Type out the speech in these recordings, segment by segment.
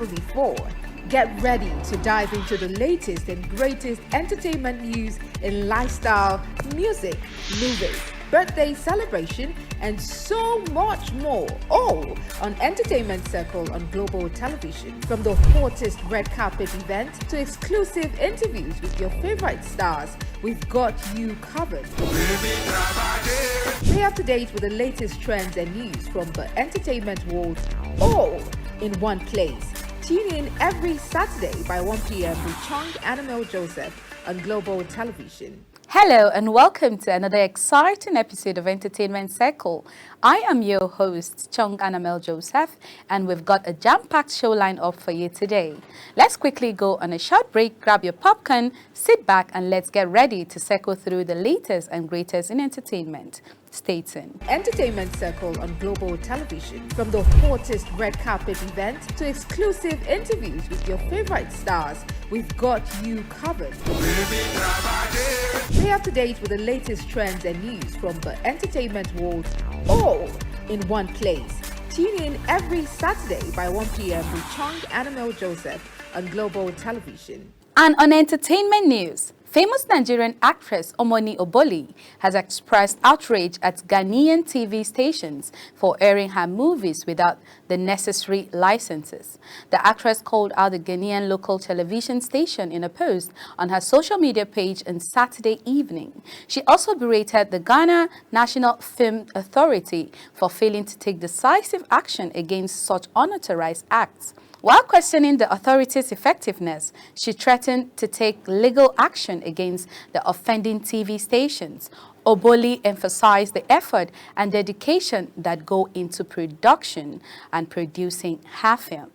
before. Get ready to dive into the latest and greatest entertainment news in lifestyle, music, movies, birthday celebration, and so much more. All on Entertainment Circle on Global Television. From the hottest red carpet events to exclusive interviews with your favorite stars, we've got you covered. Stay up to date with the latest trends and news from the entertainment world, all in one place. Tune in every Saturday by 1 p.m. with Chung Annabelle Joseph on Global Television. Hello and welcome to another exciting episode of Entertainment Circle. I am your host, Chung Annabelle Joseph, and we've got a jam-packed show lined up for you today. Let's quickly go on a short break, grab your popcorn, sit back, and let's get ready to circle through the latest and greatest in entertainment. Stay tuned. Entertainment Circle on Global Television. From the hottest red carpet events to exclusive interviews with your favorite stars, we've got you covered. Stay up to date with the latest trends and news from the entertainment world, all in one place. Tune in every Saturday by 1 p.m. with Chung Annabelle Joseph on Global Television. And on entertainment news, famous Nigerian actress Omoni Oboli has expressed outrage at Ghanaian TV stations for airing her movies without the necessary licenses. The actress called out the Ghanaian local television station in a post on her social media page on Saturday evening. She also berated the Ghana National Film Authority for failing to take decisive action against such unauthorized acts. While questioning the authorities' effectiveness, she threatened to take legal action against the offending TV stations. Oboli emphasized the effort and dedication that go into production and producing her film.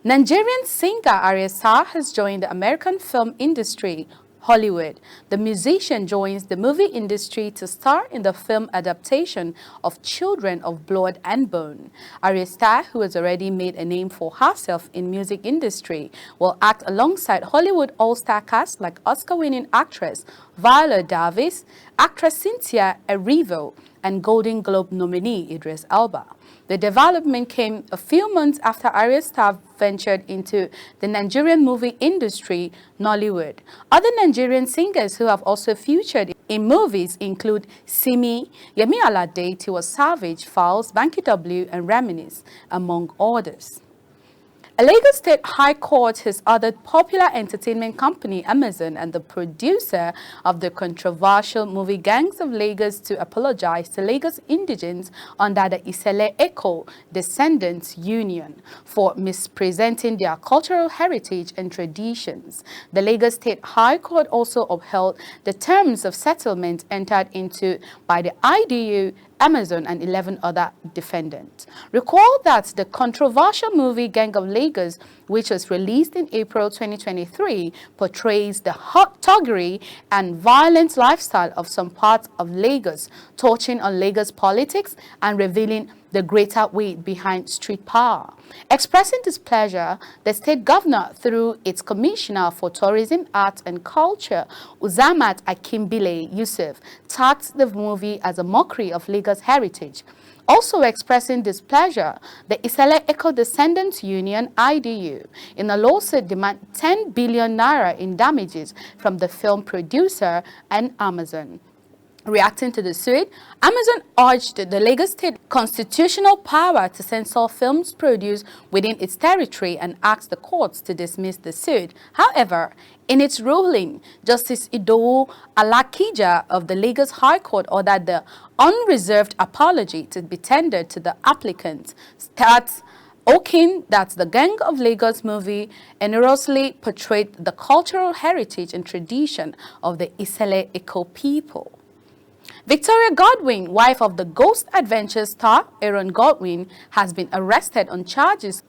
Nigerian singer Cirle has joined the American film industry, Hollywood. The musician joins the movie industry to star in the film adaptation of Children of Blood and Bone. Cirle, who has already made a name for herself in music industry, will act alongside Hollywood all-star cast like Oscar-winning actress Viola Davis, actress Cynthia Erivo, and Golden Globe nominee Idris Elba. The development came a few months after Cirle ventured into the Nigerian movie industry, Nollywood. Other Nigerian singers who have also featured in movies include Simi, Yemi Alade, Tiwa Savage, Falz, Banky W, and Reminisce, among others. A Lagos State High Court has ordered popular entertainment company Amazon and the producer of the controversial movie Gangs of Lagos to apologize to Lagos indigents under the Cirle Eco Descendants Union for misrepresenting their cultural heritage and traditions. The Lagos State High Court also upheld the terms of settlement entered into by the IDU, Amazon, and 11 other defendants. Recall that the controversial movie Gang of Lagos, which was released in April 2023, portrays the thuggery and violent lifestyle of some parts of Lagos, touching on Lagos politics and revealing the greater weight behind street power. Expressing displeasure, the state governor, through its commissioner for tourism, arts and culture, Uzamat Akimbile Yusuf, tagged the movie as a mockery of Lagos heritage. Also expressing displeasure, the Cirle Eco Descendants Union, IDU, in a lawsuit demand 10 billion naira in damages from the film producer and Amazon. Reacting to the suit, Amazon urged the Lagos State constitutional power to censor films produced within its territory and asked the courts to dismiss the suit. However, in its ruling, Justice Idowu Alakija of the Lagos High Court ordered the unreserved apology to be tendered to the applicant, Okin that the Gang of Lagos movie erroneously portrayed the cultural heritage and tradition of the Cirle Eco people. Victoria Godwin, wife of the Ghost Adventure star Aaron Godwin, has been arrested on charges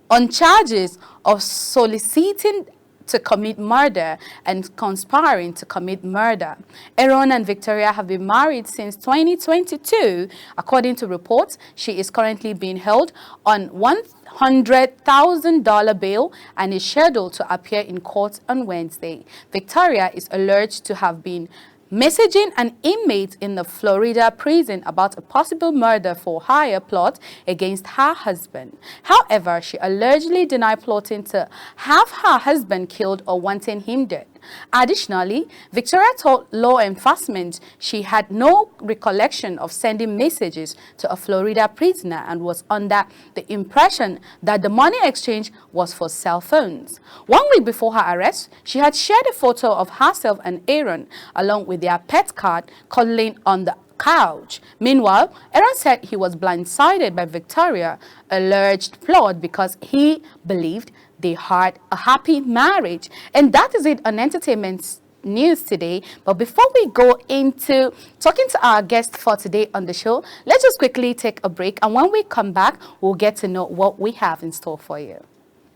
of soliciting to commit murder and conspiring to commit murder. Aaron and Victoria have been married since 2022. According to reports, she is currently being held on $100,000 bail and is scheduled to appear in court on Wednesday. Victoria is alleged to have been messaging an inmate in the Florida prison about a possible murder for hire plot against her husband. However, she allegedly denied plotting to have her husband killed or wanting him dead. Additionally, Victoria told law enforcement she had no recollection of sending messages to a Florida prisoner and was under the impression that the money exchange was for cell phones. 1 week before her arrest, she had shared a photo of herself and Aaron along with their pet cat cuddling on the couch. Meanwhile, Aaron said he was blindsided by Victoria's alleged plot because he believed they had a happy marriage. And that is it on entertainment news today. But before we go into talking to our guest for today on the show, let's just quickly take a break. And when we come back, we'll get to know what we have in store for you.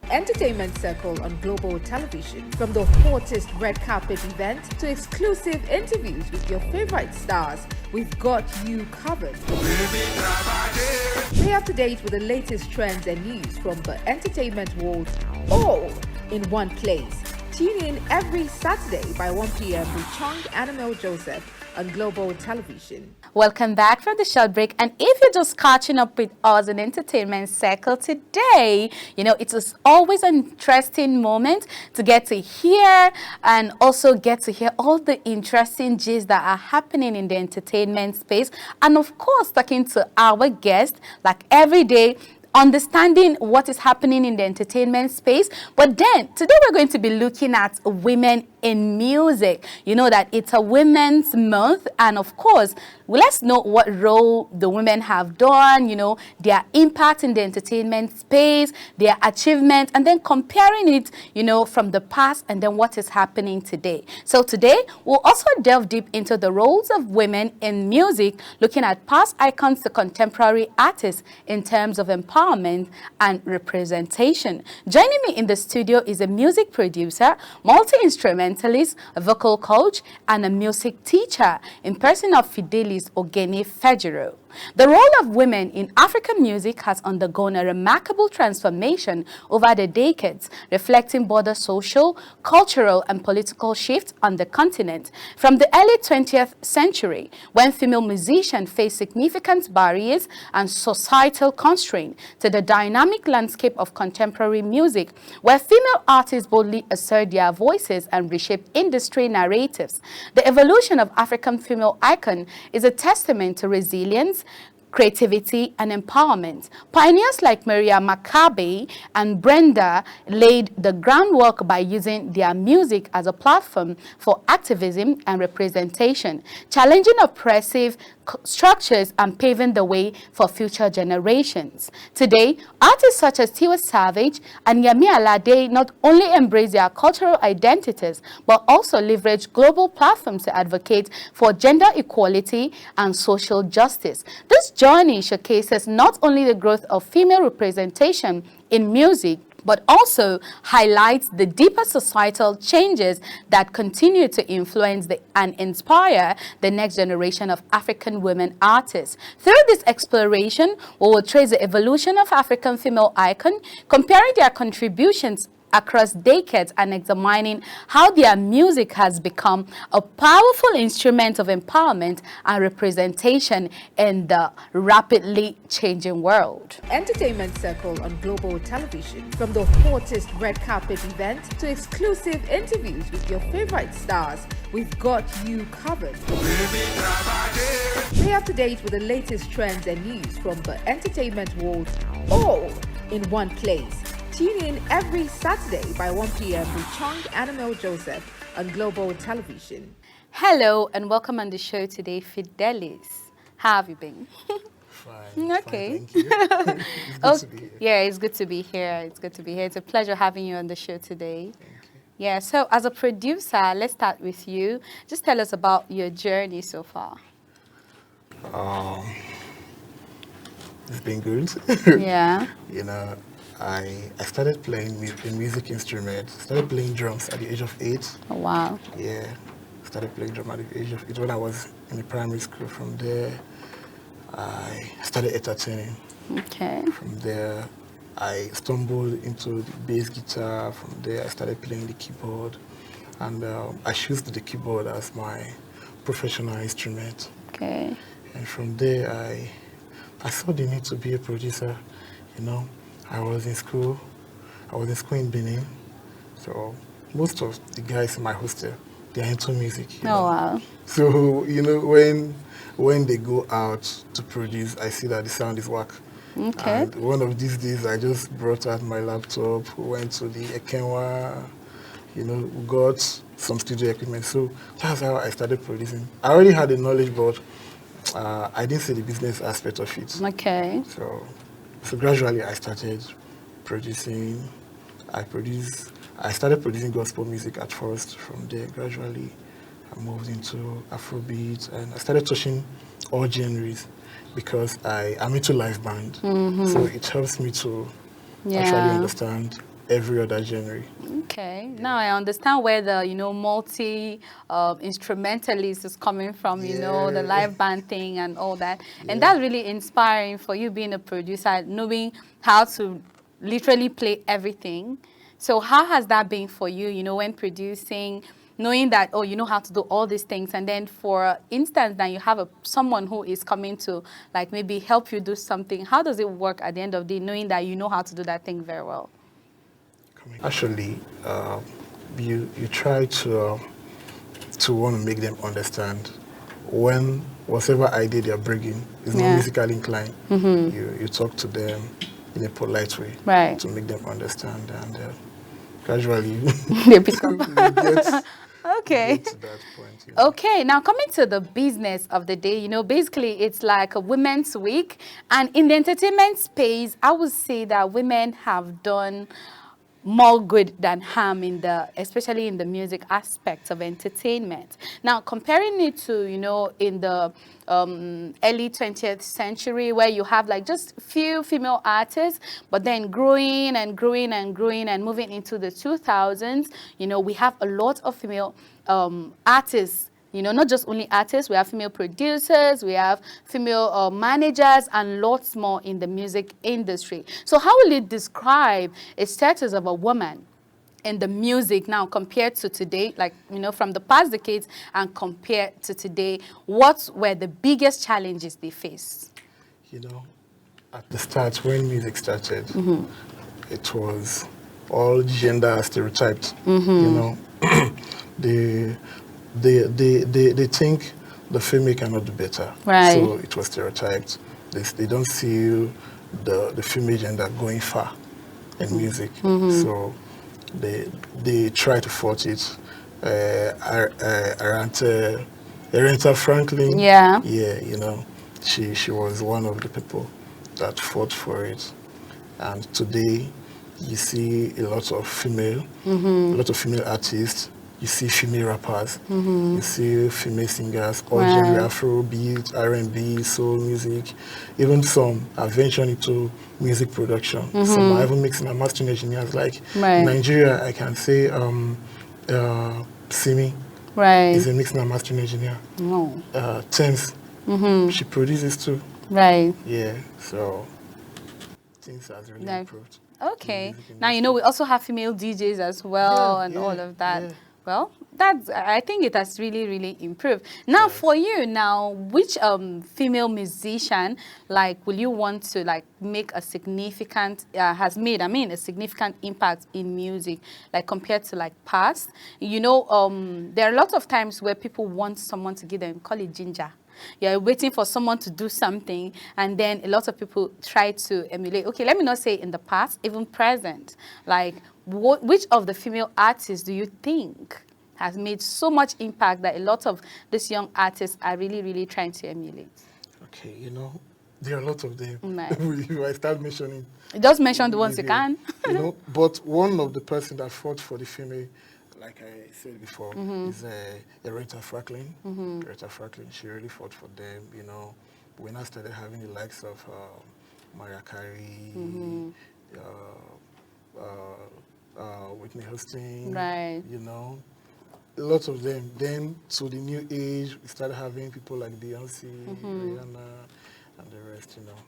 Entertainment Circle on global television. From the hottest red carpet event to exclusive interviews with your favorite stars, we've got you covered. Stay up to date with the latest trends and news from the entertainment world, all in one place. Tune in every Saturday by 1 p.m. with Chong Annabelle Joseph on global television. Welcome back from the short break. And if you're just catching up with us in Entertainment Circle today, you know, it is always an interesting moment to get to hear and also get to hear all the interesting gist that are happening in the entertainment space. And of course, talking to our guest like every day, understanding what is happening in the entertainment space. But then today we're going to be looking at women in music. You know that it's a women's month, and of course let's know what role the women have done, you know, their impact in the entertainment space, their achievements, and then comparing it, you know, from the past and then what is happening today. So today we'll also delve deep into the roles of women in music, looking at past icons to contemporary artists in terms of empowerment and representation. Joining me in the studio is a music producer, multi-instrumentalist, a vocal coach, and a music teacher in person of Fidelis Ogene Fejiro. The role of women in African music has undergone a remarkable transformation over the decades, reflecting broader social, cultural, and political shifts on the continent. From the early 20th century, when female musicians faced significant barriers and societal constraints, to the dynamic landscape of contemporary music, where female artists boldly assert their voices and reshape industry narratives. The evolution of African female icon is a testament to resilience, creativity, and empowerment. Pioneers like Maria Maccabe and Brenda laid the groundwork by using their music as a platform for activism and representation, challenging oppressive structures and paving the way for future generations. Today, artists such as Tiwa Savage and Yemi Alade not only embrace their cultural identities, but also leverage global platforms to advocate for gender equality and social justice. This journey showcases not only the growth of female representation in music, but also highlights the deeper societal changes that continue to influence and inspire the next generation of African women artists. Through this exploration, we will trace the evolution of African female icons, comparing their contributions across decades and examining how their music has become a powerful instrument of empowerment and representation in the rapidly changing world. Entertainment Circle on global television. From the hottest red carpet event to exclusive interviews with your favorite stars, we've got you covered. Stay up to date with the latest trends and news from the entertainment world, all in one place. Tune in every Saturday by 1 p.m. with Chong Annabelle Joseph on global television. Hello and welcome on the show today, Fidelis. How have you been? Fine. Okay. Fine, thank you. It's good to be here. Yeah, it's good to be here. It's good to be here. It's a pleasure having you on the show today. Thank you. Yeah, so as a producer, let's start with you. Just tell us about your journey so far. It's been good. Yeah. You know, I started playing music instruments. Started playing drums at the age of 8. Oh, wow. Yeah, started playing drum at the age of 8 when I was in the primary school. From there, I started entertaining. Okay. From there, I stumbled into the bass guitar. From there, I started playing the keyboard. And I chose the keyboard as my professional instrument. Okay. And from there, I saw the need to be a producer. You know, I was in school. I was in school in Benin. So most of the guys in my hostel, they are into music. You Oh, know? wow. So, you know, when they go out to produce, I see that the sound is whack. Okay. And one of these days, I just brought out my laptop, went to the Ekenwa, you know, got some studio equipment. So that's how I started producing. I already had the knowledge, but I didn't see the business aspect of it. Okay. So gradually I started producing. I started producing gospel music at first. From there, gradually, I moved into Afrobeat, and I started touching all genres because I'm into live band. So it helps me to actually understand every other genre. Okay, now I understand where the multi instrumentalist is coming from. You know, the live band thing and all that, and that's really inspiring for you being a producer, knowing how to literally play everything. So how has that been for you? You know, when producing, knowing that you know how to do all these things, and then for instance, that you have someone who is coming to like maybe help you do something. How does it work at the end of the day, knowing that you know how to do that thing very well? Actually, you try to want to make them understand when whatever idea they are bringing is not musically inclined. You talk to them in a polite way to make them understand, and gradually They become get to that point. You know. Okay, now coming to the business of the day, you know, basically it's like a Women's Week, and in the entertainment space, I would say that women have done more good than harm especially in the music aspect of entertainment. Now, comparing it to, you know, in the early 20th century, where you have like just few female artists, but then growing and growing and growing and moving into the 2000s, you know, we have a lot of female artists. You know, not just only artists, we have female producers, we have female managers, and lots more in the music industry. So how will you describe a status of a woman in the music now compared to today, like, you know, from the past decades and compared to today? What were the biggest challenges they faced? You know, at the start, when music started, it was all gender stereotyped. You know, they think the female cannot do better. Right. So it was stereotyped. They don't see the female gender going far in music. So they try to force it. Aretha Franklin. Yeah. Yeah, you know, she was one of the people that fought for it. And today, you see a lot of female artists. You see female rappers, you see female singers, all genre, Afrobeat, R&B, soul music. Even some are venturing into music production. Some are even mixing and mastering engineers. Like in Nigeria, I can say Simi is a mixing and mastering engineer. Thames, she produces too. Right. Yeah, so things has really improved. Okay. Now, you know, we also have female DJs as well, and all of that. Yeah. Well, I think it has really, really improved. Now, for you, now, which female musician, like, will you want to, like, make a significant, has made, a significant impact in music, like, compared to, like, past? You know, there are lots of times where people want someone to give them, call it ginger. You're waiting for someone to do something, and then a lot of people try to emulate. Okay, let me not say in the past, even present. Like, which of the female artists do you think has made so much impact that a lot of these young artists are really, really trying to emulate? Okay, you know, there are a lot of them. Right. If I start mentioning. Just mention the ones you can. You know, but one of the person that fought for the female, like I said before, is Aretha Franklin. Aretha Franklin, she really fought for them. You know, when I started having the likes of Mariah Carey, Whitney Houston, Right. you know, a lot of them. Then to the new age, we started having people like Beyonce, Rihanna, and the rest. You know.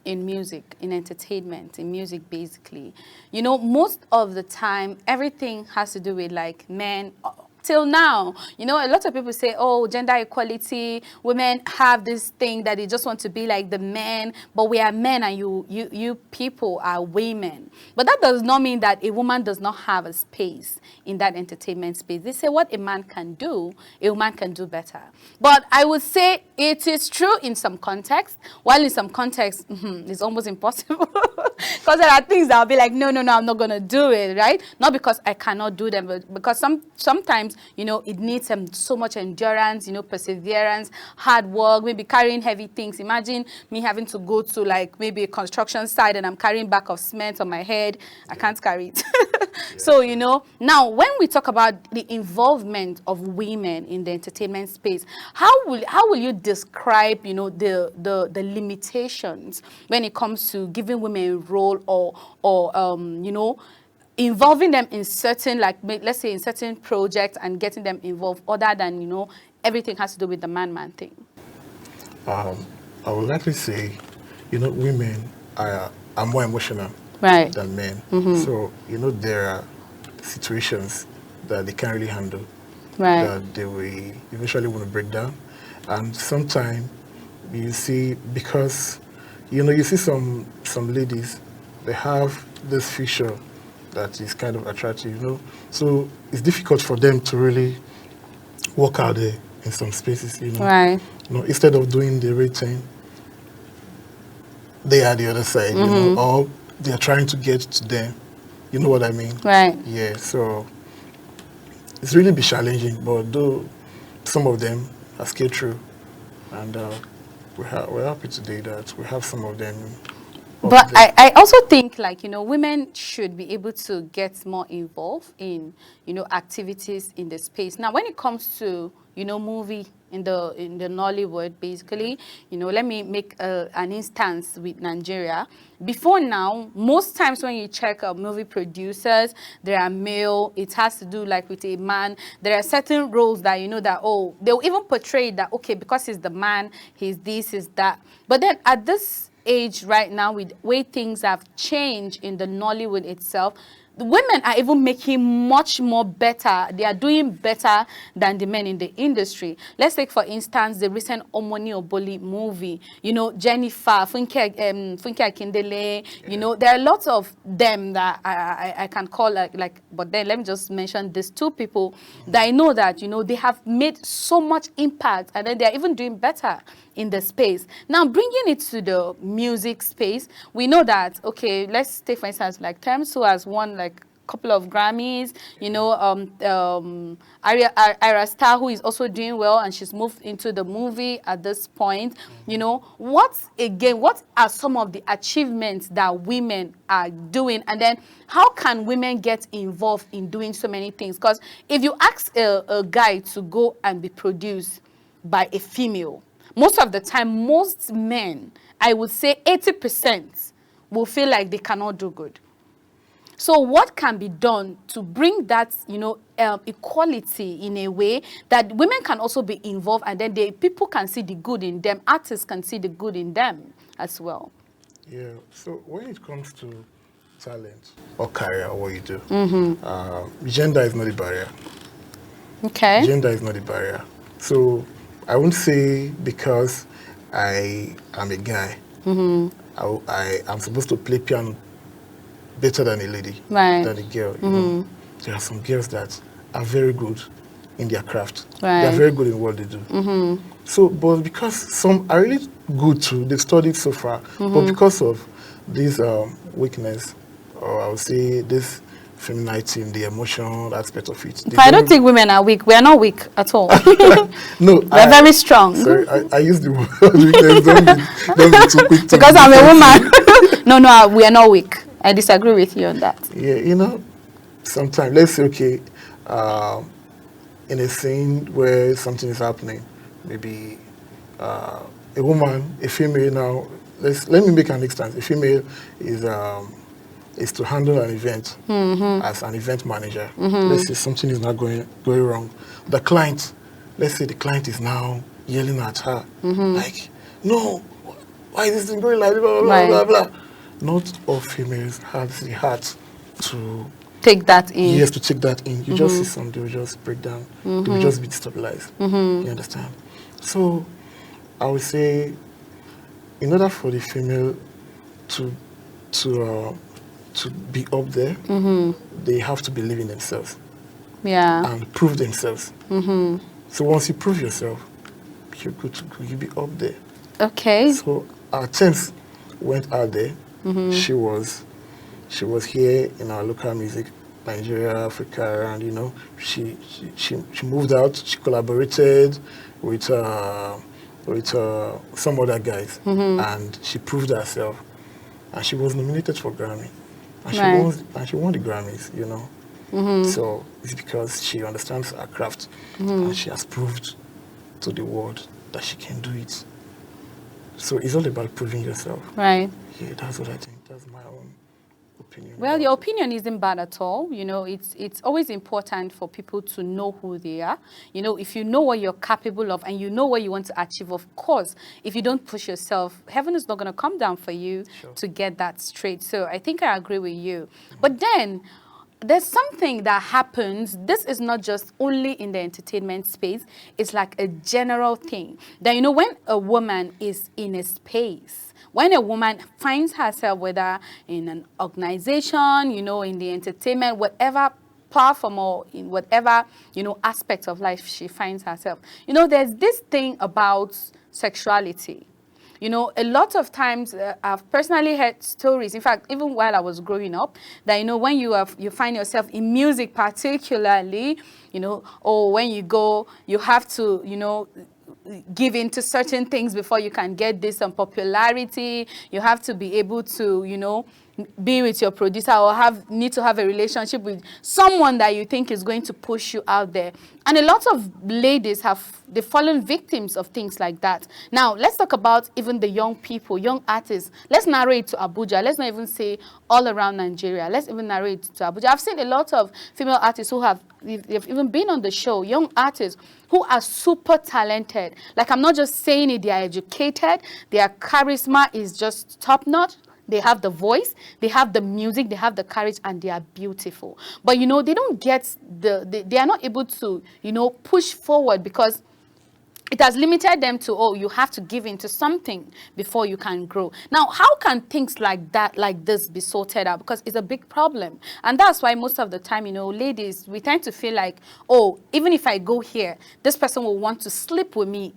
in music, in entertainment, in music basically, you know, most of the time, everything has to do with like men. Till now, you know, a lot of people say, oh, gender equality, women have this thing that they just want to be like the men, but we are men and you people are women. But that does not mean that a woman does not have a space in that entertainment space. They say what a man can do, a woman can do better. But I would say it is true in some context, while in some context, it's almost impossible. Because there are things that I'll be like, no, I'm not going to do it, right? Not because I cannot do them, but because sometimes, you know, it needs so much endurance, you know, perseverance, hard work, maybe carrying heavy things. Imagine me having to go to like maybe a construction site and I'm carrying back of cement on my head. I can't carry it. So, you know, now when we talk about the involvement of women in the entertainment space, how will you describe, you know, the limitations when it comes to giving women a role or you know, involving them in certain, like, let's say in certain projects and getting them involved, other than, you know, everything has to do with the man thing? I would likely say, you know, women are more emotional than men. So, you know, there are situations that they can't really handle, that they will eventually want to break down. And sometimes you see, because, you know, you see some ladies, they have this feature that is kind of attractive, you know. So it's difficult for them to really walk out there in some spaces, you know. You know, instead of doing the right thing, they are the other side, you know, or they are trying to get to them. You know what I mean? Yeah, so it's really be challenging, but though some of them are scaled through, and we're happy today that we have some of them. But I also think, like, you know, women should be able to get more involved in, you know, activities in the space. Now, when it comes to, you know, movie in the Nollywood, basically, you know, let me make an instance with Nigeria. Before now, most times when you check movie producers, they are male. It has to do like with a man. There are certain roles that, you know, that, oh, they'll even portray that, okay, because he's the man, he's this, he's that. But then at this age right now, with way things have changed in the Nollywood itself, the women are even making much more better. They are doing better than the men in the industry. Let's take, for instance, the recent Omoni Oboli movie. You know, Jennifer, Funke Akindele, you know, there are lots of them that I can call like, but then let me just mention these two people that I know that, you know, they have made so much impact, and then they're even doing better in the space. Now, bringing it to the music space, we know that, okay, let's take, for instance, like Tems, who has won like couple of Grammys, you know, Ira Star, who is also doing well, and she's moved into the movie at this point. You know, what are some of the achievements that women are doing, and then how can women get involved in doing so many things? Because if you ask a guy to go and be produced by a female, most of the time, most men, I would say 80%, will feel like they cannot do good. So what can be done to bring that, you know, equality in a way that women can also be involved, and then people can see the good in them, artists can see the good in them as well? Yeah, so when it comes to talent or career or what you do, gender is not a barrier. Okay. Gender is not a barrier. So I won't say because I am a guy, I'm supposed to play piano better than a lady, than a girl. You know? There are some girls that are very good in their craft. They are very good in what they do. So, but because some are really good too, they've studied so far, but because of this weakness, or I would say this femininity in the emotional aspect of it. I don't think women are weak. We are not weak at all. No, we're very strong. Sorry, I use the word weakness. Don't be too quick to because I'm a woman. No, we are not weak. I disagree with you on that. Yeah, you know, sometimes, let's say, okay, in a scene where something is happening, maybe a woman, a female now, let me make an instance. A female is to handle an event as an event manager. Let's say something is not going wrong. The client, let's say the client is now yelling at her, like, no, why is this thing going like this, blah, blah, Right. blah, blah, blah. Not all females have the heart to Take that in. yes, to take that in. You just see some, they will just break down. They will just be destabilized. You understand? So I would say, in order for the female to be up there, they have to believe in themselves Yeah. and prove themselves. So once you prove yourself, you're good to go. You'll be up there. Okay. So our Thames went out there. She was here in our local music, Nigeria, Africa, and you know, she moved out. She collaborated with some other guys, and she proved herself. And she was nominated for Grammy, and she won the Grammys. You know, so it's because she understands her craft, and she has proved to the world that she can do it. So it's all about proving yourself. Right. Yeah, that's what I think. That's my own opinion. Well, your opinion isn't bad at all. You know, it's always important for people to know who they are. You know, if you know what you're capable of and you know what you want to achieve, of course, if you don't push yourself, heaven is not going to come down for you to get that straight. So I think I agree with you. But then there's something that happens. This is not just only in the entertainment space. It's like a general thing. That, you know, when a woman is in a space, when a woman finds herself, whether in an organization, you know, in the entertainment, whatever platform or in whatever, you know, aspect of life she finds herself, you know, there's this thing about sexuality. You know, a lot of times I've personally heard stories, in fact, even while I was growing up, that, you know, when you find yourself in music particularly, you know, or when you go, you have to, you know, give in to certain things before you can get this popularity. You have to be able to, you know, be with your producer or need to have a relationship with someone that you think is going to push you out there. And a lot of ladies they've fallen victims of things like that. Now, let's talk about even the young people, young artists. Let's narrow it to Abuja. Let's not even say all around Nigeria. Let's even narrow it to Abuja. I've seen a lot of female artists who they've even been on the show, young artists who are super talented. Like, I'm not just saying it, they are educated, their charisma is just top-notch. They have the voice, they have the music, they have the courage, and they are beautiful. But, you know, they don't get they are not able to, you know, push forward because it has limited them to, oh, you have to give into something before you can grow. Now, how can things like that, like this, be sorted out? Because it's a big problem. And that's why most of the time, you know, ladies, we tend to feel like, oh, even if I go here, this person will want to sleep with me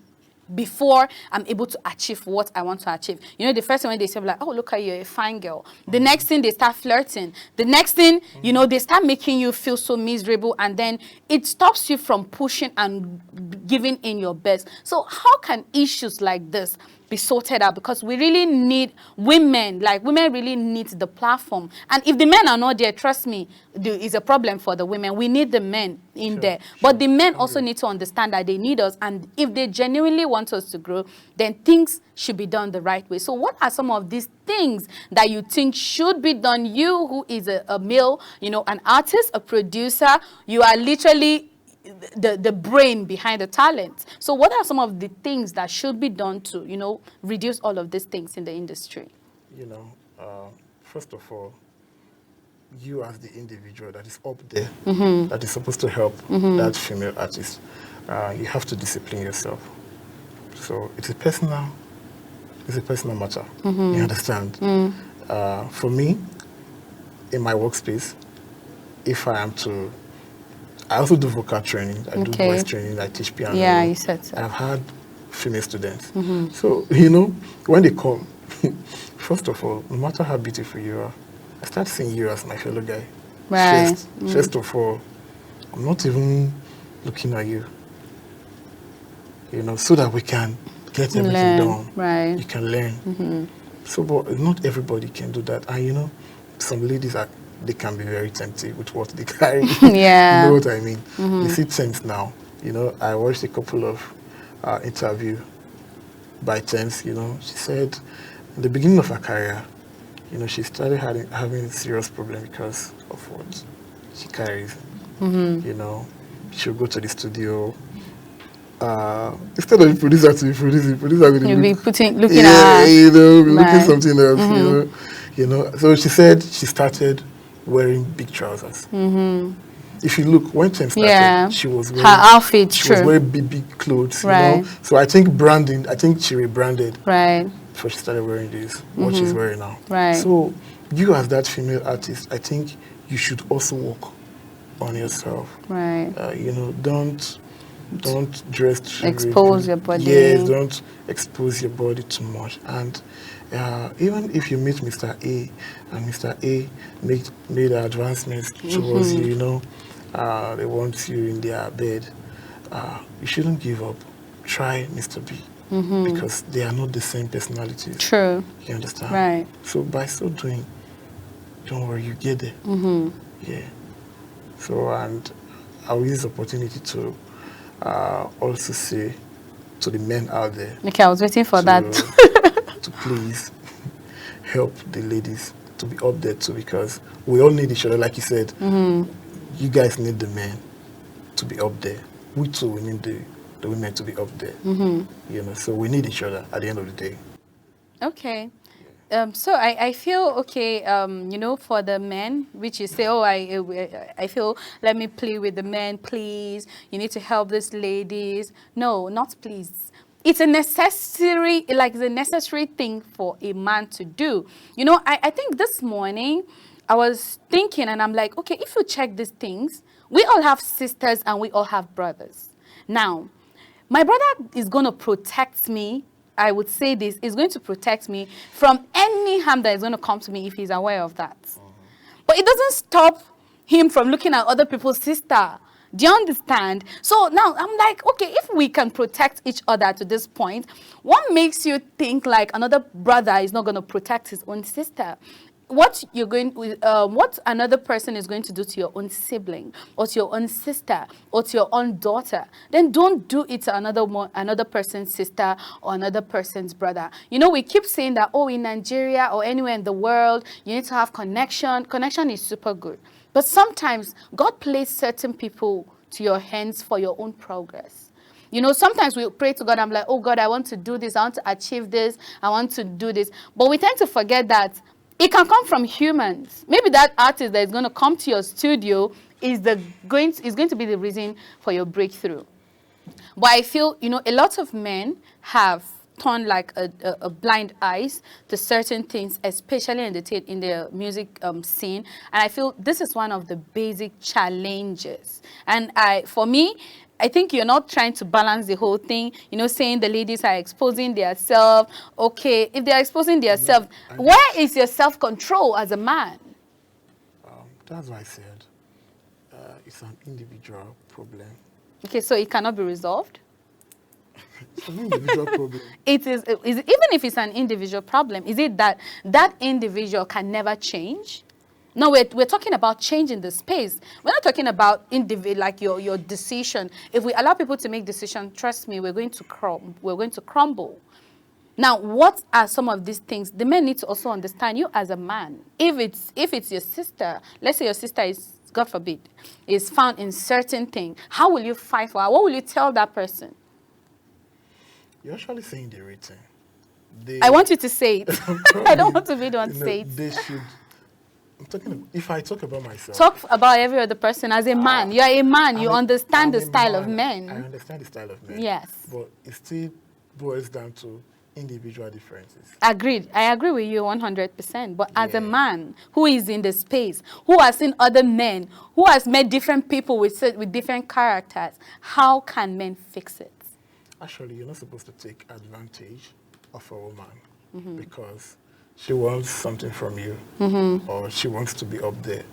before I'm able to achieve what I want to achieve. You know, the first thing when they say, like, oh, look at you, you're a fine girl. The next thing, they start flirting. The next thing, you know, they start making you feel so miserable, and then it stops you from pushing and giving in your best. So how can issues like this be sorted out? Because we really need women, like women really need the platform. And if the men are not there, trust me, it's a problem for the women. We need the men in there. But the men also need to understand that they need us. And if they genuinely want us to grow, then things should be done the right way. So what are some of these things that you think should be done? You who is a male, you know, an artist, a producer, you are literally the brain behind the talent. So what are some of the things that should be done to, you know, reduce all of these things in the industry? You know, first of all, you as the individual that is up there, that is supposed to help that female artist, you have to discipline yourself. So it's a personal matter. You understand? For me, in my workspace, if I am to, I also do vocal training. I do voice training. I teach piano. Yeah, you said so. I've had female students. So, you know, when they come, first of all, no matter how beautiful you are, I start seeing you as my fellow guy. Right. First of all, I'm not even looking at you. You know, so that we can get everything done. Right. You can learn. So, but not everybody can do that. And, you know, some ladies they can be very tempted with what they carry. Yeah. You know what I mean? You see Thames now. You know, I watched a couple of interviews by Thames. You know, she said in the beginning of her career, you know, she started having a serious problem because of what she carries. You know, she'll go to the studio instead of the producer to be producing, producer will You'll be looking yeah, at, you know, be looking right. something else, you know. So she said she started wearing big trousers. If you look, when Tim started, Yeah. she was Her wearing outfit, she was true. wearing big clothes, you Right. know. So I think branding, I think she rebranded Right. before she started wearing this, what she's wearing now. Right. So you as that female artist, I think you should also work on yourself. Right. You know, don't dress too Expose rigid. your body. Yes, don't expose your body too much. And even if you meet Mr. A and Mr. A made advancements towards you, you know, they want you in their bed, you shouldn't give up. Try Mr. B. Because they are not the same personalities. True. You understand? Right. So by so doing, don't worry, you get there. Yeah. So, and I'll use this opportunity to also say to the men out there. Okay, I was waiting for that. To please help the ladies to be up there too, because we all need each other. Like you said, you guys need the men to be up there. We too, we need the women to be up there. You know, so we need each other at the end of the day. Okay. So I feel, okay, you know, for the men, which you say, oh, I feel, let me play with the men, please. You need to help these ladies. No, not please. It's a necessary, like the necessary thing for a man to do. You know, I think this morning I was thinking and I'm like, okay, if you check these things, we all have sisters and we all have brothers. Now, my brother is going to protect me. I would say this is going to protect me from any harm that is going to come to me if he's aware of that. But it doesn't stop him from looking at other people's sister. Do you understand? So now I'm like, okay, if we can protect each other to this point, what makes you think like another brother is not going to protect his own sister? What another person is going to do to your own sibling or to your own sister or to your own daughter, then don't do it to another person's sister or another person's brother. You know, we keep saying that, oh, in Nigeria or anywhere in the world, you need to have connection. Connection is super good. But sometimes God placed certain people to your hands for your own progress. You know, sometimes we pray to God, I'm like, oh God, I want to do this, I want to achieve this, I want to do this. But we tend to forget that it can come from humans. Maybe that artist that is going to come to your studio is going to be the reason for your breakthrough. But I feel, you know, a lot of men have turned like a blind eyes to certain things, especially in the music scene. And I feel this is one of the basic challenges. And for me, I think you're not trying to balance the whole thing, you know, saying the ladies are exposing themselves. Okay, if they're exposing themselves, where is your self-control as a man? That's why I said it's an individual problem. Okay, so it cannot be resolved? It's an individual problem. It is even if it's an individual problem, is it that individual can never change? No, we're talking about changing the space. We're not talking about like your decision. If we allow people to make decisions, trust me, we're going to crumble. Now, what are some of these things? The men need to also understand you as a man. If it's your sister, let's say your sister is, God forbid, is found in certain thing, how will you fight for her? What will you tell that person? You're actually saying the right thing. I want you to say it. I don't want to be the one to say it. They should. If I talk about myself. Talk about every other person as a man. You are a man. You understand the style of men. I understand the style of men. Yes. But it still boils down to individual differences. Agreed. I agree with you 100%. But as a man who is in the space, who has seen other men, who has met different people with different characters, how can men fix it? Actually, you're not supposed to take advantage of a woman because she wants something from you or she wants to be up there,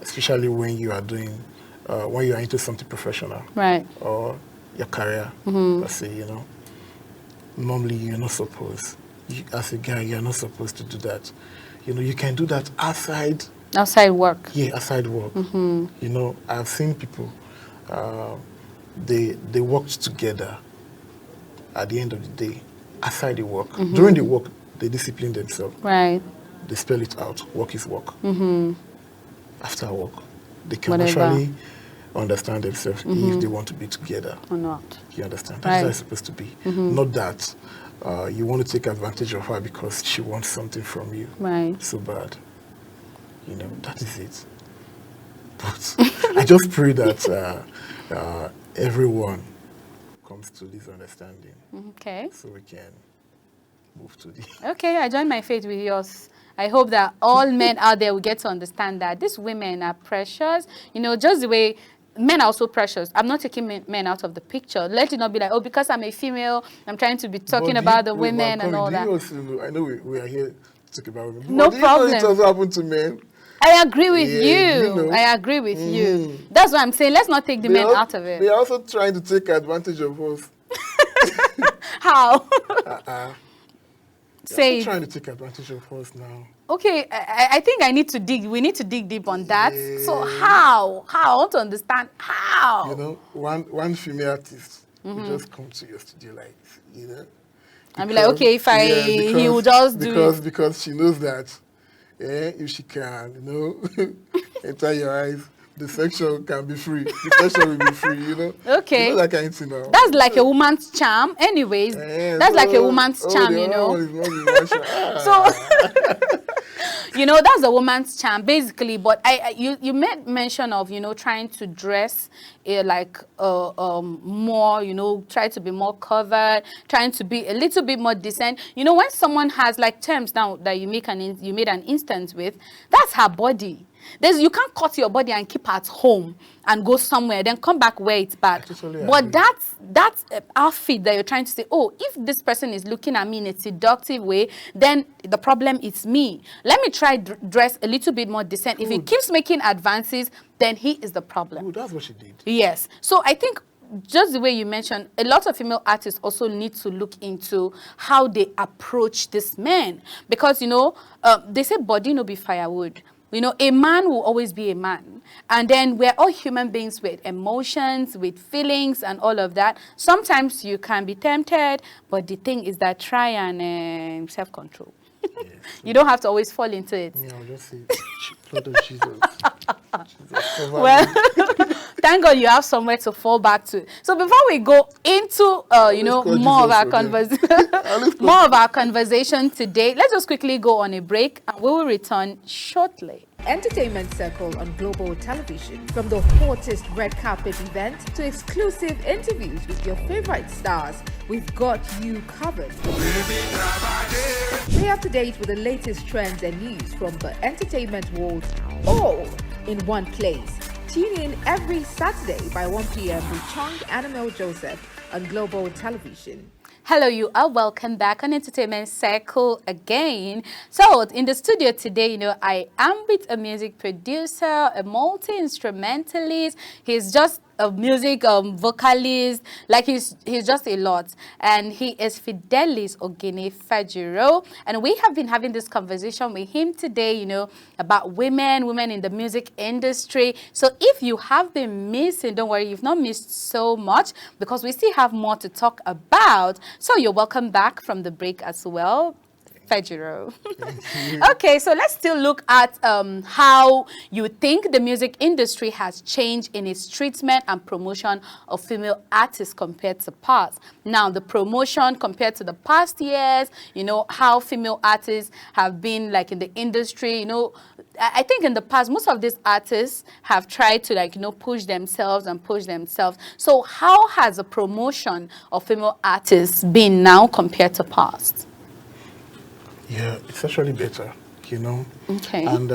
especially when you are doing, when you are into something professional, right? Or your career, let's say, you know. Normally, you're not supposed, as a guy, you're not supposed to do that. You know, you can do that outside. Outside work. Yeah, outside work. You know, I've seen people, they worked together at the end of the day, outside the work. During the work, they discipline themselves. Right. They spell it out. Work is work. After work, they can Whatever. actually understand themselves if they want to be together or not. You understand? Right. That's how it's supposed to be. Not that you want to take advantage of her because she wants something from you. Right. So bad. You know, that is it. But I just pray that everyone comes to this understanding. Okay. So we can move to the... Okay, I join my faith with yours. I hope that all men out there will get to understand that these women are precious. You know, just the way men are also precious. I'm not taking men out of the picture. Let it not be like, oh, because I'm a female, I'm trying to be talking about the women and all that. I know we are here to talk about women. No but problem. Do you know it also happened to men? I agree with Yeah, you. you know. I agree with you. That's why I'm saying let's not take the men out of it. They are also trying to take advantage of us. How? They're Say trying to take advantage of us now. Okay, I think we need to dig deep on that. Yeah. So how? I want to understand how. You know, one female artist will just come to your studio like, you know. And be like, okay, he will just do it. Because she knows that, if she can, you know, enter your eyes, the section can be free. The section will be free, you know. Okay. You know that kind of thing now. That's like a woman's charm. Anyways, that's like a woman's charm, you know. So, you know, that's a woman's charm, basically. But you made mention of, you know, trying to dress more, you know, try to be more covered, trying to be a little bit more decent. You know, when someone has like terms now that you made an instance with, that's her body. You can't cut your body and keep at home and go somewhere, then come back wear it back. But that's outfit that you're trying to say, oh, if this person is looking at me in a seductive way, then the problem is me. Let me try dress a little bit more decent. If he keeps making advances, then he is the problem. Oh, that's what she did. Yes. So I think just the way you mentioned, a lot of female artists also need to look into how they approach this men. Because, you know, they say body no be firewood. You know, a man will always be a man. And then we're all human beings with emotions, with feelings and all of that. Sometimes you can be tempted, but the thing is that try and self-control. Yes. You don't have to always fall into it. Yeah, I'll just say, Lord of Jesus. Well, thank God you have somewhere to fall back to. So before we go into, you know, more of our conversation today, let's just quickly go on a break and we will return shortly. Entertainment Circle on global television. From the hottest red carpet event to exclusive interviews with your favorite stars, we've got you covered. Stay up to date with the latest trends and news from the entertainment world, all in one place. Tune in every Saturday by 1 p.m. with Chong Annabelle Joseph on global television. Hello, you are welcome back on Entertainment Circle again. So in the studio today, you know, I am with a music producer, a multi-instrumentalist. He's just a music vocalist, like he's just a lot. And he is Fidelis Ogene Fajiro. And we have been having this conversation with him today, you know, about women in the music industry. So if you have been missing, don't worry, you've not missed so much because we still have more to talk about. So you're welcome back from the break as well. Fajiro. Okay, so let's still look at how you think the music industry has changed in its treatment and promotion of female artists compared to past. Now, the promotion compared to the past years, you know, how female artists have been like in the industry, you know, I think in the past, most of these artists have tried to like, you know, push themselves. So how has the promotion of female artists been now compared to past? Yeah, it's actually better, you know. Okay. And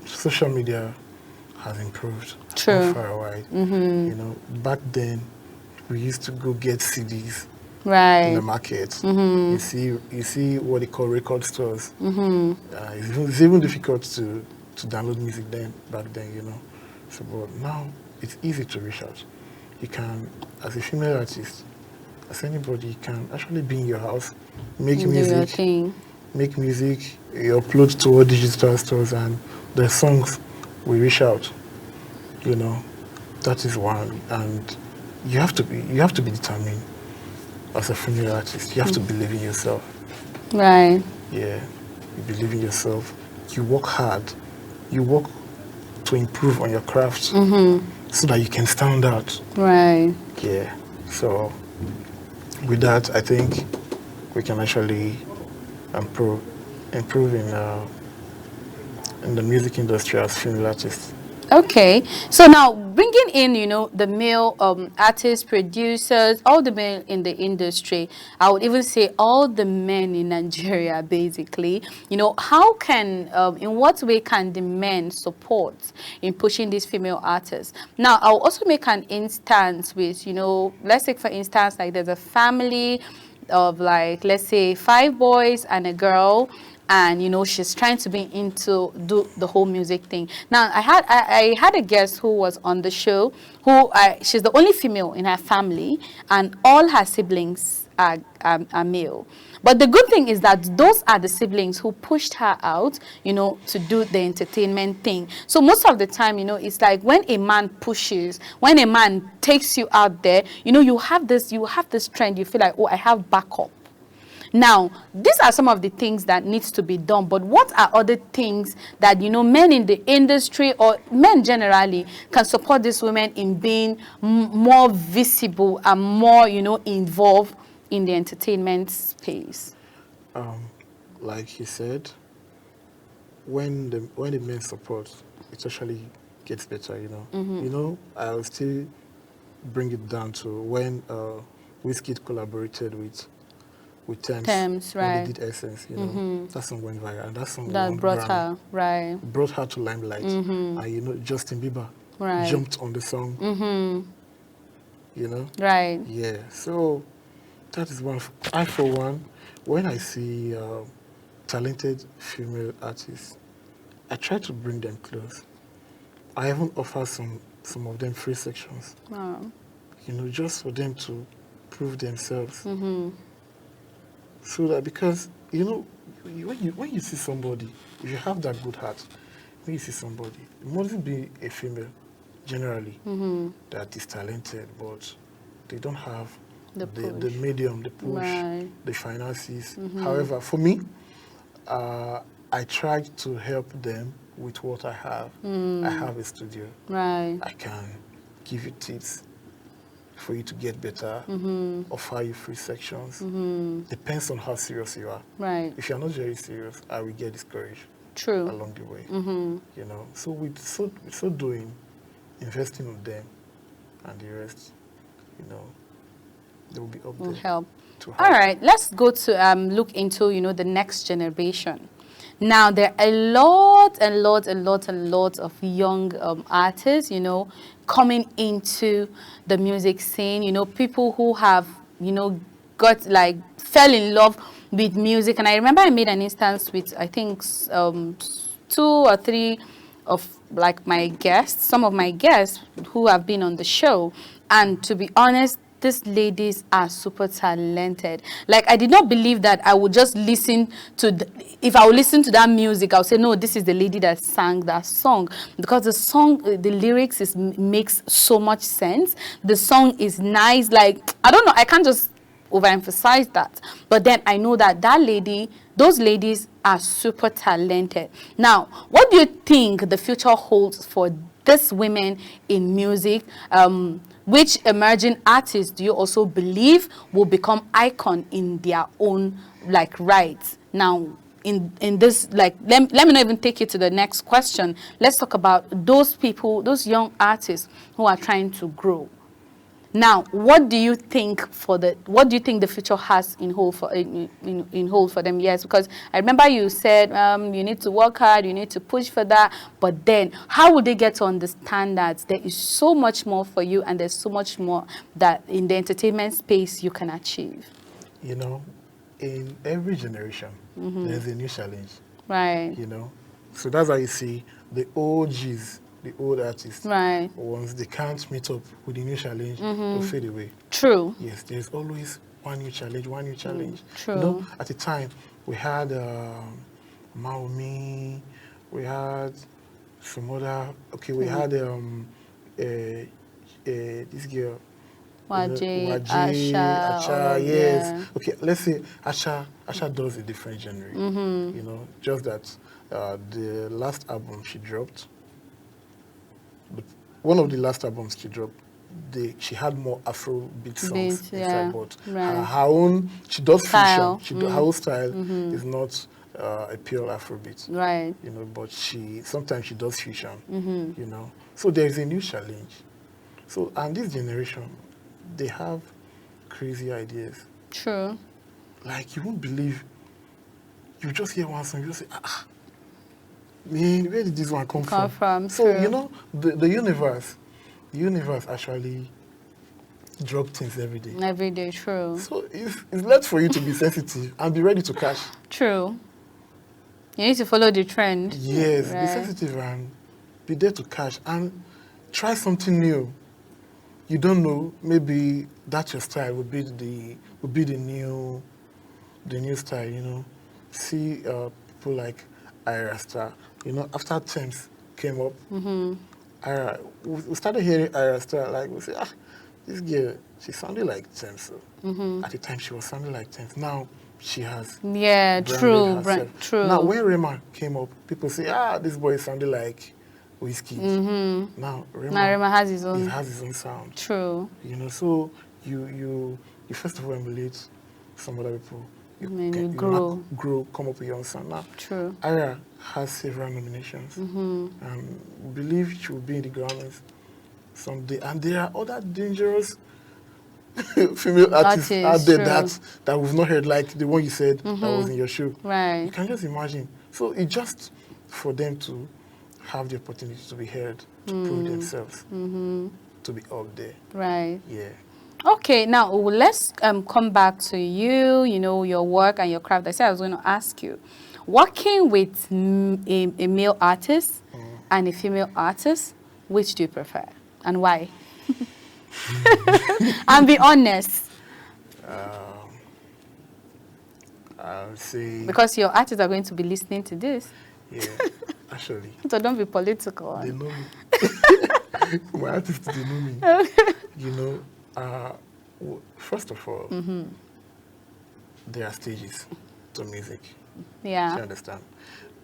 social media has improved. True. Far wide. You know, back then we used to go get CDs in the market. You see what they call record stores. It's even difficult to download music back then, you know. So, but now it's easy to reach out. You can, as a female artist, as anybody, you can actually be in your house, make music. Make music, you upload to all digital stores, and the songs will reach out. You know, that is one. And you have to be determined as a female artist. You have to believe in yourself. Right. Yeah, you believe in yourself. You work hard. You work to improve on your craft. so that you can stand out. Right. Yeah. So with that, I think we can actually improve in the music industry as female artists. Okay, so now bringing in, the male artists, producers, all the men in the industry, I would even say all the men in Nigeria, basically, how can, in what way can the men support in pushing these female artists? Now, I'll also make an instance with, let's take for instance, like there's a family of like, let's say 5 boys and a girl, and she's trying to be do the whole music thing. Now I had a guest who was on the show, she's the only female in her family, and all her siblings are male. But the good thing is that those are the siblings who pushed her out, to do the entertainment thing. So most of the time, it's like when a man pushes, when a man takes you out there, you have this trend, you feel like, oh, I have backup. Now, these are some of the things that needs to be done, but what are other things that, men in the industry or men generally can support these women in being more visible and more, involved in the entertainment space? Like he said, when the men support, it actually gets better, I'll still bring it down to when Wizkid collaborated with Thames, right. when they did Essence, that song went viral, and that song That brought Grammy, her, right. brought her to limelight, and Justin Bieber Right. jumped on the song, Right. yeah. So that is one. I, for one, when I see talented female artists, I try to bring them close. I even offer some of them free sections, just for them to prove themselves. So that, because when you see somebody, if you have that good heart, when you see somebody, it mustn't be a female generally that is talented, but they don't have the medium, the push, right. the finances. However, for me, I try to help them with what I have. I have a studio. Right. I can give you tips for you to get better, offer you free sections. Depends on how serious you are. Right. If you're not very serious, I will get discouraged. True. Along the way. So with so doing, investing on them and the rest, they will be up there. Help. All right, let's go to look into the next generation. Now there are a lot of young artists, coming into the music scene. People who have got like fell in love with music. And I remember I made an instance with, I think 2 or 3 of like some of my guests who have been on the show, and to be honest, these ladies are super talented. Like, I did not believe that I would just listen to, if I would listen to that music, I would say, no, this is the lady that sang that song. Because the song, the lyrics makes so much sense. The song is nice. Like, I don't know, I can't just overemphasize that. But then I know that those ladies are super talented. Now, what do you think the future holds for these women in music? Which emerging artists do you also believe will become icon in their own like rights? Now, in this, like, let me not even take you to the next question. Let's talk about those people, those young artists who are trying to grow. Now, what do you think the future has in hold for them? Yes, because I remember you said you need to work hard, you need to push for that. But then, how would they get to understand that there is so much more for you, and there's so much more that in the entertainment space you can achieve? In every generation, there's a new challenge. Right. So that's why you see the OGs. The old artists, right? Once they can't meet up with the new challenge, they'll fade away. True. Yes, there's always one new challenge. True. At the time, we had Maomi, we had some other. Okay, we had this girl. Waje, Asha, yes. Yeah. Okay, let's say Asha does a different genre. Just that the last album she dropped, one of the last albums she dropped, she had more Afrobeat songs Beat, inside, yeah. but Right. her own, she does Style. fusion. Her whole style is not a pure Afrobeat. Right. You know, but sometimes she does fusion. You know, so there is a new challenge. So, and this generation, they have crazy ideas. True. Like, you won't believe, you just hear one song, you just say, man, where did this one come from? So, true. you know, the universe actually drop things every day. Every day, true. So it's left for you to be sensitive and be ready to catch. True. You need to follow the trend. Yes, Right. be sensitive and be there to catch and try something new. You don't know, maybe that's your style would be the new style, you know. See people like Ira Star, you know, after Thames came up, Ira, we started hearing Ira Star, like we say, this girl, she sounded like Thames. So at the time she was sounding like Thames. Now she has Yeah, branded true. herself. True. Now when Rema came up, people say, this boy sounded like Whiskey. Now Rema has his own. He has his own sound. True. You know, so you first of all emulate some other people. You grow. Come up with your own sound. Now, True. Ira has several nominations, and we believe she will be in the Grammys someday. And there are other dangerous female artists out there that we've not heard, like the one you said that was in your show. Right. You can just imagine. So it's just for them to have the opportunity to be heard, to prove themselves, to be up there. Right. Yeah. Okay, now let's come back to you, you know, your work and your craft. I said I was going to ask you, working with a male artist and a female artist, which do you prefer and why? And be honest. I'll say... Because your artists are going to be listening to this. Yeah, actually. So don't be political. They know me. My artists, they know me. You know, first of all, there are stages to music. Yeah. Do you understand?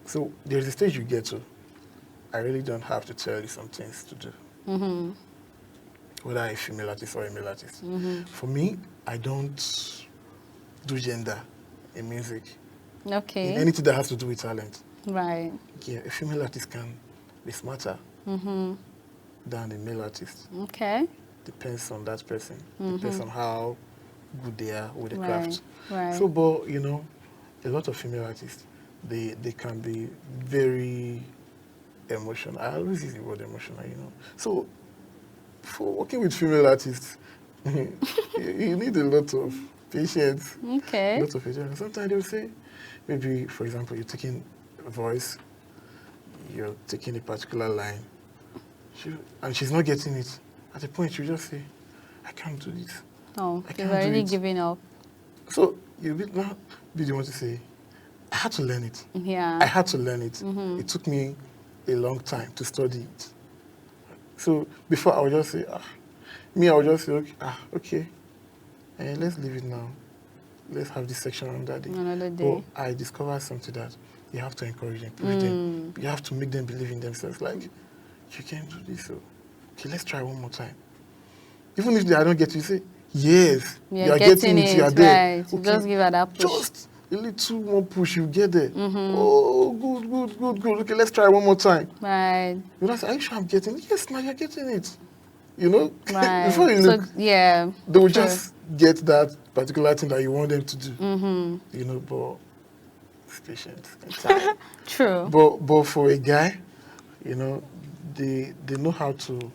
So there's a stage you get to. I really don't have to tell you some things to do. Whether a female artist or a male artist. For me, I don't do gender in music. Okay. In anything that has to do with talent. Right. Yeah, a female artist can be smarter than a male artist. Okay. Depends on that person. Depends on how good they are with the craft. Right. So, but you know, a lot of female artists, they can be very emotional. I always use the word emotional, you know. So, for working with female artists, you need a lot of patience. Okay. A lot of patience. Sometimes they'll say, maybe, for example, you're taking a voice, you're taking a particular line, and she's not getting it. At a point, she'll just say, I can't do this. Oh, I you're can't do already it. giving up. So you now be the one to say, I had to learn it. Yeah. I had to learn it. It took me a long time to study it. So before I would just say, I would just say, okay, let's leave it now. Let's have this section another day. Another day. But I discovered something that you have to encourage them, push them. You have to make them believe in themselves. Like, you can do this. So, okay, let's try one more time. Even if I don't get you, say, yes, you are getting it, you are there. Right. Okay. Just give her that push. Just a little more push, you get there. Oh, good. Okay, let's try one more time. Right. You know, are you sure I'm getting it? Yes, now you're getting it. You know? Right. Before you look, yeah. they will just get that particular thing that you want them to do. You know, but it's patience and time. True. But for a guy, you know, they know how to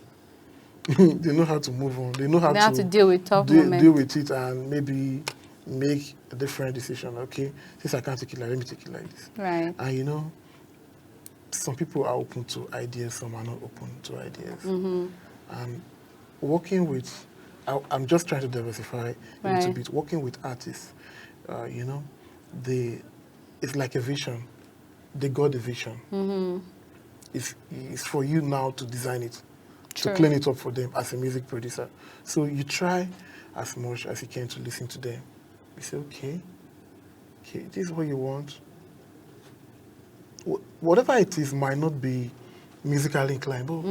they know how to move on. They know how to deal with tough moments. Deal with it and maybe make a different decision. Okay, since I can't take it like, let me take it like this. Right. And you know, some people are open to ideas, some are not open to ideas. And working with, I'm just trying to diversify a little bit. Working with artists, you know, it's like a vision. They got a vision. It's for you now to design it, to clean it up for them as a music producer. So you try as much as you can to listen to them. You say, okay, this is what you want. Whatever it is might not be musically inclined, but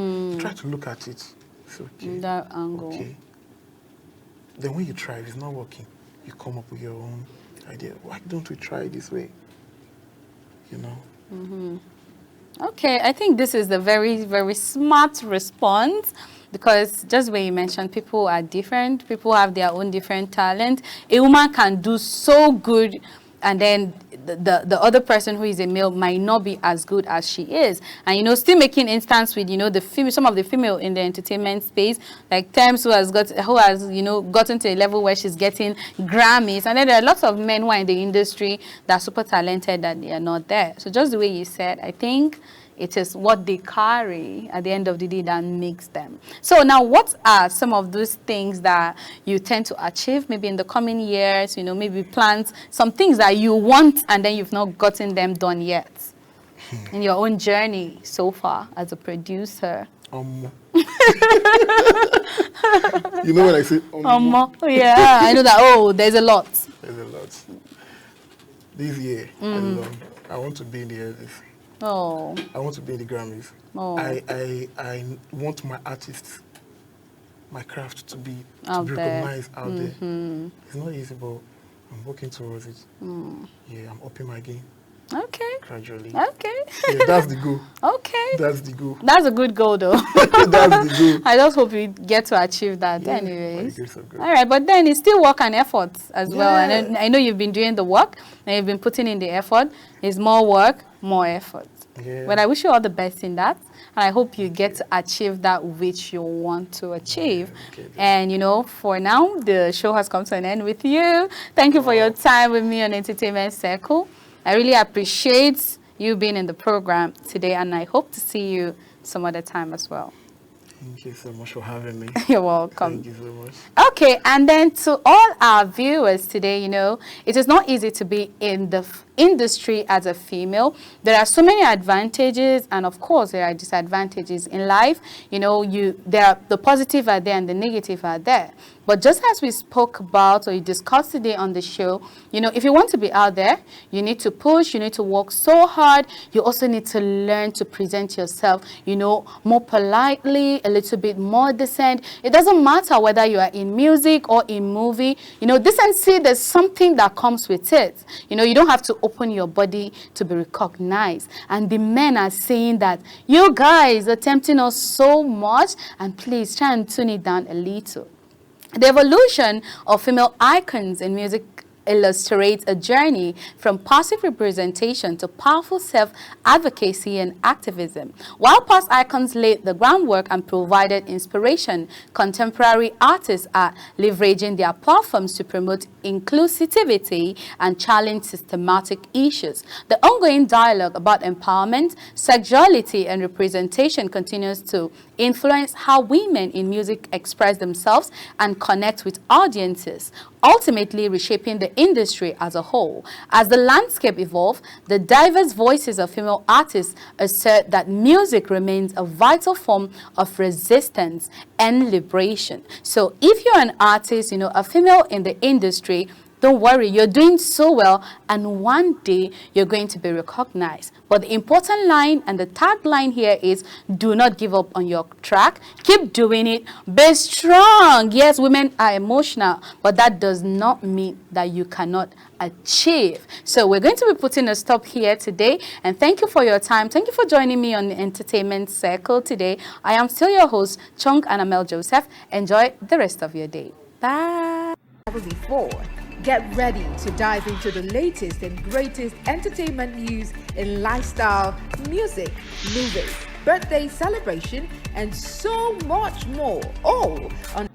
try to look at it. It's okay. That angle. Okay. Then when you try, if it's not working, you come up with your own idea. Why don't we try it this way? You know? Okay, I think this is a very, very smart response, because just when you mentioned, people are different. People have their own different talent. A woman can do so good, and then the other person who is a male might not be as good as she is. And, you know, still making instance with, you know, some of the female in the entertainment space, like Thames, who has, you know, gotten to a level where she's getting Grammys. And then there are lots of men who are in the industry that are super talented that they are not there. So just the way you said, I think it is what they carry at the end of the day that makes them. So now, what are some of those things that you tend to achieve maybe in the coming years? You know, maybe plans, some things that you want and then you've not gotten them done yet in your own journey so far as a producer? You know when I say yeah, I know that. Oh, there's a lot. There's a lot. This year, I want to be in the Elvis. Oh. I want to be in the Grammys. Oh. I want my artists, my craft to be Out recognized out there. It's not easy, but I'm working towards it. Yeah, I'm upping my game. Okay. Gradually. Okay. Yeah, that's the goal. Okay. That's the goal. That's a good goal, though. That's the goal. I just hope you get to achieve that, Yeah, anyways. by the grace of God. All right, but then it's still work and effort as well. Yeah. And I know you've been doing the work and you've been putting in the effort. It's more work, more effort. Yeah. But I wish you all the best in that. And I hope you get to achieve that which you want to achieve. Okay, And, you know, for now, the show has come to an end with you. Thank you for your time with me on Entertainment Circle. I really appreciate you being in the program today, and I hope to see you some other time as well. Thank you so much for having me. You're welcome. Thank you so much. Okay, and then to all our viewers today, you know, it is not easy to be in the industry as a female. There are so many advantages, and of course there are disadvantages in life. You know, the positive are there and the negative are there. But just as we spoke about, or you discussed today on the show, you know, if you want to be out there, you need to push, you need to work so hard. You also need to learn to present yourself, you know, more politely, a little bit more decent. It doesn't matter whether you are in music or in movie. You know, decency, there's something that comes with it. You know, you don't have to open your body to be recognized. And the men are saying that, you guys are tempting us so much, and please try and tune it down a little. The evolution of female icons in music illustrates a journey from passive representation to powerful self-advocacy and activism. While past icons laid the groundwork and provided inspiration, contemporary artists are leveraging their platforms to promote inclusivity and challenge systematic issues. The ongoing dialogue about empowerment, sexuality, and representation continues to influence how women in music express themselves and connect with audiences, ultimately reshaping the industry as a whole. As the landscape evolves, the diverse voices of female artists assert that music remains a vital form of resistance and liberation. So if you're an artist, you know, a female in the industry, don't worry, you're doing so well, and one day you're going to be recognized. But the important line and the tagline here is, do not give up on your track. Keep doing it. Be strong. Yes, women are emotional, but that does not mean that you cannot achieve. So we're going to be putting a stop here today, and thank you for your time. Thank you for joining me on the Entertainment Circle today. I am still your host, Chung Anamel Joseph. Enjoy the rest of your day. Bye. Before. Get ready to dive into the latest and greatest entertainment news in lifestyle, music, movies, birthday celebration, and so much more, all on